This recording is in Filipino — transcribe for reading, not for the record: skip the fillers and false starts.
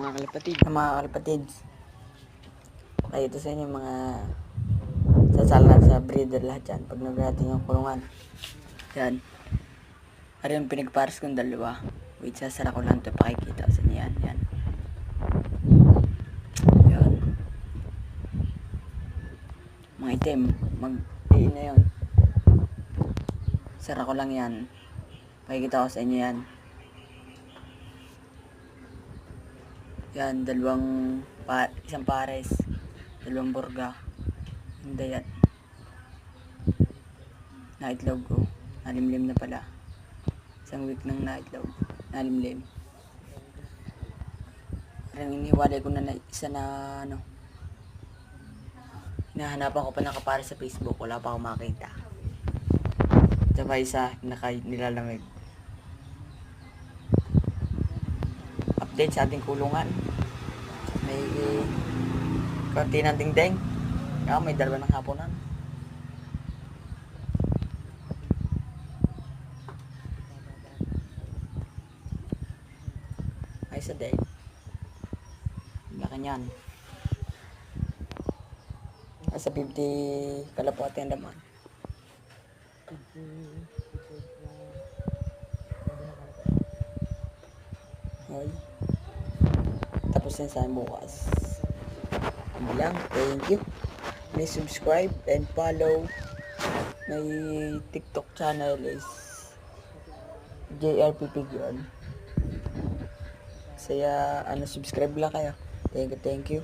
mga kalapatid. Mga kalapatids, ito sa inyo mga sasala sa breeder lahat yan pag nag-rating yung kulungan. Yan. Ano yung pinagpares kong dalawa. Wait, sasara ko lang ito, pakikita sa inyo yan. Yan. Yan. Mga itim, mag-iin na yun. Sara ko lang yan. Pakikita ko sa inyo yan. Yan, isang pares, dalawang burga. Hindi yan. Naitlog ko. Nalimlim na pala. Isang week nang naitlog. Nalimlim. Parang iniwalay ko na isa na hinahanapan ko pa nakapares sa Facebook. Wala pa akong makita. Tsaka isa, nilalamig. Update sa ating kulungan. May konti ng dingding. May dalawa ng haponan. Ay sa day. Laki niyan. Sa 50 kalapati ang laman. Ay. Tapos yan sa bukas. Hindi lang. Thank you. Please subscribe and follow. My TikTok channel is JRPP Girl. Saya subscribe lang kayo. Thank you.